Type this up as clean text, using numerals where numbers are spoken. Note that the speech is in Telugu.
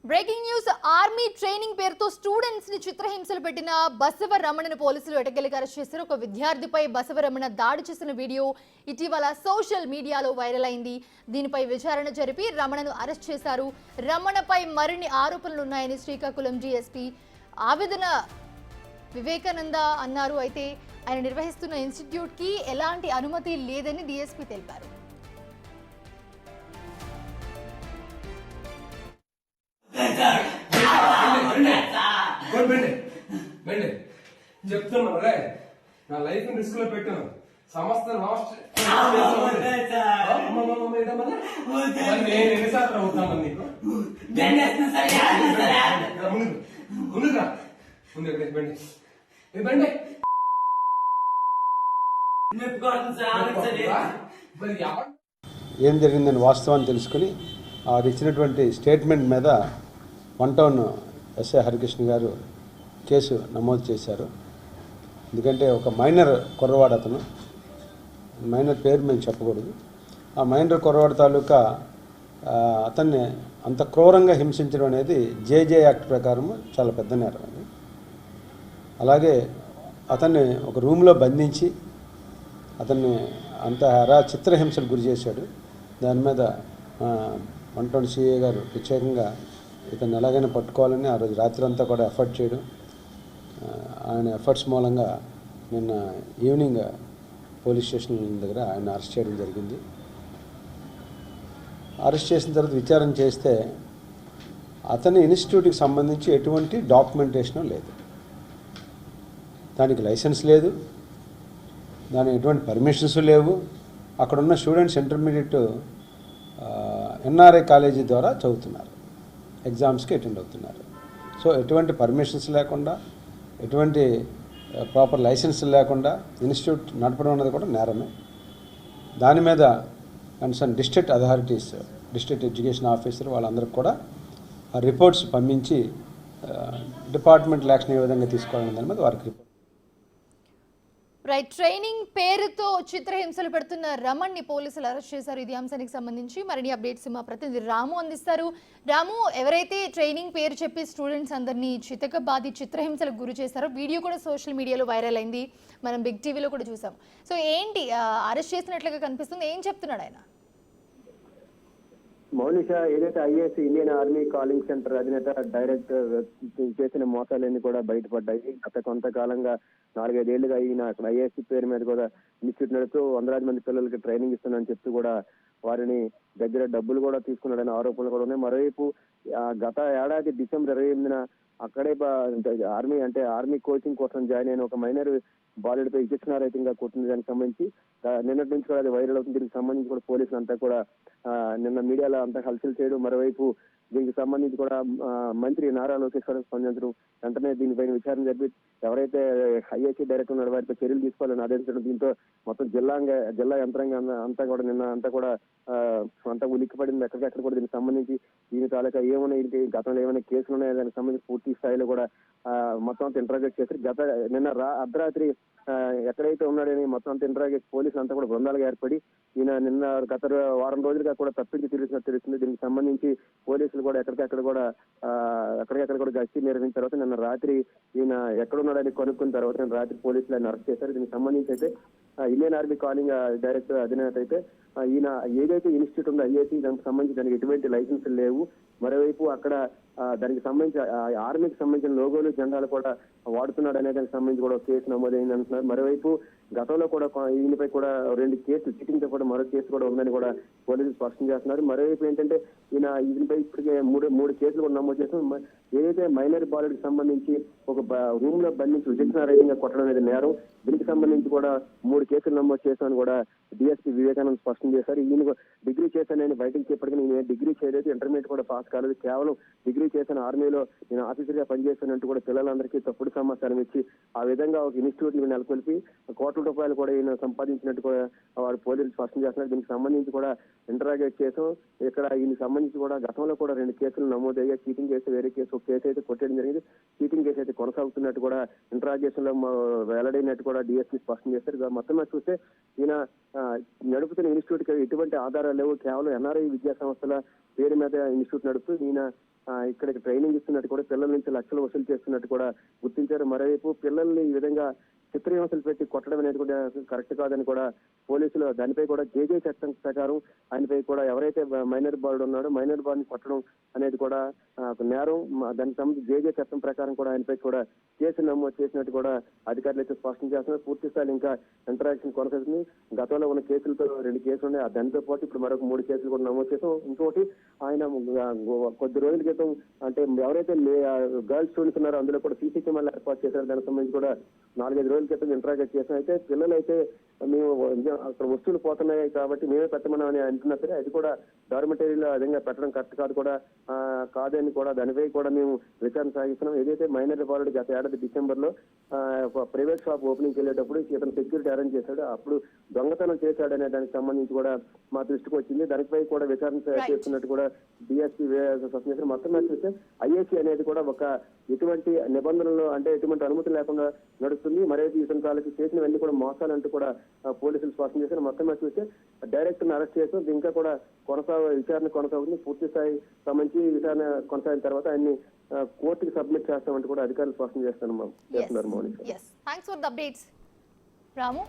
బ్రేకింగ్ న్యూస్ ఆర్మీ ట్రైనింగ్ పేరుతో స్టూడెంట్స్ ని చిత్రహింసలు పెట్టిన బసవరమణను పోలీసులు ఎటకెళ్ళకి అరెస్ట్ చేశారు. ఒక విద్యార్థిపై బసవరమణ దాడి చేసిన వీడియో ఇటీవల సోషల్ మీడియాలో వైరల్ అయింది. దీనిపై విచారణ జరిపి రమణను అరెస్ట్ చేశారు. రమణపై మరిన్ని ఆరోపణలు ఉన్నాయని శ్రీకాకుళం డీఎస్పీ ఆవేదన వివేకానంద అన్నారు. అయితే ఆయన నిర్వహిస్తున్న ఇన్స్టిట్యూట్ కి ఎలాంటి అనుమతి లేదని డీఎస్పీ తెలిపారు. చెప్తున్నాను రే, నా లైఫ్ రిస్క్ లో పెట్టాను. సంస్థ నేను ఎన్నిసార్లు అవుతాను నీకు ముందుగా బండి ఏం జరిగిందని వాస్తవాన్ని తెలుసుకుని వారు ఇచ్చినటువంటి స్టేట్మెంట్ మీద 1 టౌన్ ఎస్ఐ హరికృష్ణ గారు కేసు నమోదు చేశారు. ఎందుకంటే ఒక మైనర్ కుర్రవాడు, అతను మైనర్ పేరు మేము చెప్పకూడదు. ఆ మైనర్ కుర్రవాడు తాలూకా అతన్ని అంత క్రూరంగా హింసించడం అనేది జేజే యాక్ట్ ప్రకారం చాలా పెద్ద నేరం అది. అలాగే అతన్ని ఒక రూమ్లో బంధించి అతన్ని అంత చిత్రహింసలు గురి చేశాడు. దాని మీద 1 టౌన్ సిఐ గారు ప్రత్యేకంగా ఇతన్ని ఎలాగైనా పట్టుకోవాలని ఆ రోజు రాత్రి అంతా కూడా ఎఫర్ట్ చేయడం, ఆయన ఎఫర్ట్స్ మూలంగా నిన్న ఈవినింగ్ పోలీస్ స్టేషన్ దగ్గర ఆయన అరెస్ట్ చేయడం జరిగింది. అరెస్ట్ చేసిన తర్వాత విచారణ చేస్తే అతని ఇన్స్టిట్యూట్కి సంబంధించి ఎటువంటి డాక్యుమెంటేషను లేదు, దానికి లైసెన్స్ లేదు, దానికి ఎటువంటి పర్మిషన్స్ లేవు. అక్కడున్న స్టూడెంట్స్ ఇంటర్మీడియట్ ఎన్ఆర్ఐ కాలేజీ ద్వారా చదువుతున్నారు, ఎగ్జామ్స్కి అటెండ్ అవుతున్నారు. సో ఎటువంటి పర్మిషన్స్ లేకుండా, ఎటువంటి ప్రాపర్ లైసెన్స్ లేకుండా ఇన్స్టిట్యూట్ నడపడం అనేది కూడా నేరమే. దాని మీద concern district authorities, district education officer వాళ్ళందరికీ కూడా ఆ రిపోర్ట్స్ పంపించి డిపార్ట్మెంటల్ యాక్షన్ ఏ విధంగా తీసుకోవాలనే దాని మీద వారికి రిపోర్ట్. రైట్, ట్రైనింగ్ పేరుతో చిత్రహింసలు పెడుతున్న రమణ్ ని పోలీసులు అరెస్ట్ చేశారు. ఇది అంశానికి సంబంధించి మరిన్ని అప్డేట్స్ మా ప్రతినిధి రాము అందిస్తారు. రాము, ఎవరైతే ట్రైనింగ్ పేరు చెప్పి స్టూడెంట్స్ అందరినీ చితకబాది చిత్రహింసలకు గురి చేశారో వీడియో కూడా సోషల్ మీడియాలో వైరల్ అయింది, మనం బిగ్ టీవీలో కూడా చూసాం. సో ఏంటి అరెస్ట్ చేసినట్లుగా కనిపిస్తుంది, ఏం చెప్తున్నాడు ఆయన? మౌనిష, ఏదైతే IAS Indian army calling centre అధినేత డైరెక్టర్ చేసిన మోసాలన్నీ కూడా బయటపడ్డాయి. గత కొంతకాలంగా 4-5 ఏళ్లుగా ఈయన ఐఏఎస్ పేరు మీద కూడా ఇన్స్టిట్యూట్ నడుపుతూ 100,000 మంది పిల్లలకి ట్రైనింగ్ ఇస్తున్నానని చెప్తూ కూడా వారిని దగ్గర డబ్బులు కూడా తీసుకున్నాడనే ఆరోపణలు కూడా ఉన్నాయి. మరోవైపు గత ఏడాది డిసెంబర్ 28న అక్కడే ఆర్మీ కోచింగ్ కోసం జాయిన్ అయిన ఒక మైనర్ బాలుడిపై విచక్షణారహితంగా కొట్టిన దానికి సంబంధించి నిన్నటి నుంచి కూడా అది వైరల్ అవుతుంది. దీనికి సంబంధించి కూడా పోలీసులు అంతా కూడా నిన్న మీడియాలో అంతా హల్చల్ చేయడం, మరోవైపు దీనికి సంబంధించి కూడా మంత్రి నారా లోకేష్ గారు స్పందించడం, వెంటనే దీనిపైన విచారణ జరిపి ఎవరైతే ఐఏసీ డైరెక్టర్ ఉన్నారో వారిపై చర్యలు తీసుకోవాలని ఆదేశించడం. దీంతో మొత్తం జిల్లా యంత్రాంగం అంతా కూడా నిన్న అంతా ఉలిక్కిపడింది. ఎక్కడికక్కడ కూడా దీనికి సంబంధించి దీని తాలూకా ఏమైనా గతంలో ఏమైనా కేసులు ఉన్నాయో దానికి సంబంధించి పూర్తి స్థాయిలో కూడా మొత్తం అంతా ఇంటరాగేట్ చేశారు. నిన్న అర్ధరాత్రి ఎక్కడైతే ఉన్నాడని మొత్తం అంతా ఇంటరాగేట్ పోలీసులు అంతా కూడా బృందాలుగా ఏర్పడి ఈయన నిన్న గత వారం రోజులుగా కూడా తప్పించి తిరిగినట్టు తెలుస్తుంది. దీనికి సంబంధించి పోలీసులు కూడా ఎక్కడికక్కడ కూడా గస్తీ నిర్వహించిన తర్వాత నిన్న రాత్రి ఈయన ఎక్కడున్నాడని కనుక్కున్న తర్వాత నిన్న రాత్రి పోలీసులు ఆయన అరెస్ట్ చేశారు. దీనికి సంబంధించి అయితే ఇండియన్ ఆర్మీ కాలింగ్ డైరెక్టర్ అధినేత అయితే ఈయన ఏదైతే ఇన్స్టిట్యూట్ ఉందో ఐఏసీ దానికి సంబంధించి దానికి ఎటువంటి లైసెన్సులు లేవు. మరోవైపు అక్కడ దానికి సంబంధించి ఆర్మీకి సంబంధించిన లోగోలు, జెండాలు కూడా వాడుతున్నాడు అనే దానికి సంబంధించి కూడా కేసు నమోదైంది అంటున్నారు. మరోవైపు గతంలో కూడా ఈయనపై కూడా 2 కేసులు, చిటింగ్ తో కూడా మరో కేసు కూడా ఉందని కూడా పోలీసులు స్పష్టం చేస్తున్నారు. మరోవైపు ఏంటంటే ఈయనపై ఇప్పటికే మూడు కేసులు కూడా నమోదు చేస్తున్నారు. ఏదైతే మైనర్ బాలుడికి సంబంధించి ఒక రూమ్ లో బంధించి విచక్షణారహితంగా కొట్టడం అనేది నేరం. దీనికి సంబంధించి కూడా 3 కేసులు నమోదు చేశామని కూడా డిఎస్పీ వివేకానంద స్పష్టం చేశారు. ఈయన డిగ్రీ చేశానని బయటకు చెప్పటికి నేను డిగ్రీ చేయలేదు, ఇంటర్మీడియట్ కూడా పాస్ కాలేదు, కేవలం డిగ్రీ చేసిన ఆర్మీలో నేను ఆఫీసర్ గా పనిచేస్తానంటూ కూడా పిల్లలందరికీ తప్పుడు సమాచారం ఇచ్చి ఆ విధంగా ఒక ఇన్స్టిట్యూట్ ని నెలకొల్పి కోట్ల రూపాయలు కూడా ఈయన సంపాదించినట్టు కూడా వారు పోలీసులు స్పష్టం చేస్తున్నారు. దీనికి సంబంధించి కూడా ఇంటరాగేట్ చేసాం. ఇక్కడ ఈయనకి సంబంధించి కూడా గతంలో కూడా 2 కేసులు నమోదయ్యాయి. చీటింగ్ కేసు వేరే కేసు, ఒక కేసు అయితే కొట్టడం జరిగింది. చీటింగ్ కేసు అయితే కొనసాగుతున్నట్టు కూడా ఇంటరాగేషన్ లో వెల్లడైనట్టు కూడా డిఎస్పీ స్పష్టం చేస్తారు. మొత్తం చూస్తే ఈయన నడుపుతున్న ఇన్స్టిట్యూట్ కి ఎటువంటి ఆధారాలు లేవు, కేవలం ఎన్ఆర్ఐ విద్యా సంస్థల పేరు మీద ఇన్స్టిట్యూట్ నడుపుతూ ఈయన ఇక్కడికి ట్రైనింగ్ ఇస్తున్నట్టు కూడా, పిల్లల నుంచి లక్షలు వసూలు చేస్తున్నట్టు కూడా గుర్తించారు. మరోవైపు పిల్లల్ని ఈ విధంగా చిత్రహింసలు పెట్టి కొట్టడం అనేది కూడా కరెక్ట్ కాదని కూడా పోలీసులు దానిపై కూడా జేజే చట్టం ప్రకారం ఆయనపై కూడా ఎవరైతే మైనర్ బాలుడు ఉన్నాడో మైనర్ బాలుని కొట్టడం అనేది కూడా ఒక నేరం. దానికి సంబంధించి జేజే చట్టం ప్రకారం కూడా ఆయనపై కూడా కేసు నమోదు చేసినట్టు కూడా అధికారులు అయితే స్పష్టం చేస్తున్నారు. పూర్తి స్థాయిలో ఇంకా ఇంటరాక్షన్ కొనసాగుతుంది. గతంలో ఉన్న కేసులతో 2 కేసులు ఉన్నాయి. దానితో పాటు ఇప్పుడు మరొక 3 కేసులు కూడా నమోదు చేసాం. ఇంకోటి ఆయన కొద్ది రోజుల క్రితం అంటే ఎవరైతే గర్ల్స్ స్టూడెంట్స్ ఉన్నారో అందులో కూడా సీసీ కెమెరాలు ఏర్పాటు చేశారు. దానికి సంబంధించి కూడా 4-5 రోజుల క్రితం ఇంటరాక్ట్ చేసాం. అయితే పిల్లలు అయితే మేము అక్కడ వస్తువులు పోతున్నాయి కాబట్టి మేమే పెట్టమని అంటున్నా సరే అది కూడా డార్మిటరీలో విధంగా పెట్టడం కరెక్ట్ కాదు కూడా కాదని కూడా దానిపై కూడా మేము విచారణ సాగిస్తున్నాం. ఏదైతే మైనర్ బాలుడు గత ఏడాది డిసెంబర్ లో ప్రైవేట్ షాప్ ఓపెనింగ్ వెళ్ళేటప్పుడు ఇతను సెక్యూరిటీ అరేంజ్ చేశాడు, అప్పుడు దొంగతనం చేశాడనే దానికి సంబంధించి కూడా మా దృష్టికి వచ్చింది. దానిపై కూడా విచారణ చేస్తున్నట్టు కూడా డిఎస్పీ స్పష్టం చేశారు. మొత్తం మీద చూస్తే ఐఏసీ అనేది కూడా ఒక ఎటువంటి నిబంధనలు అంటే ఎటువంటి అనుమతి లేకుండా నడుస్తుంది. మరైతే ఇతని తాలూకు చేసినవన్నీ కూడా మోసాలంటూ కూడా పోలీసులు స్పష్టం చేశారు. మొత్తం మీద చూస్తే డైరెక్టర్ అరెస్ట్ చేస్తూ ఇంకా కూడా విచారణ కొనసాగుతుంది. పూర్తి స్థాయి సంబంధించి విచారణ కొనసాగిన తర్వాత ఆయన్ని కోర్టుకి సబ్మిట్ చేస్తామంటూ కూడా అధికారులు స్పష్టం చేస్తున్నారు. Thanks for the updates Ramu.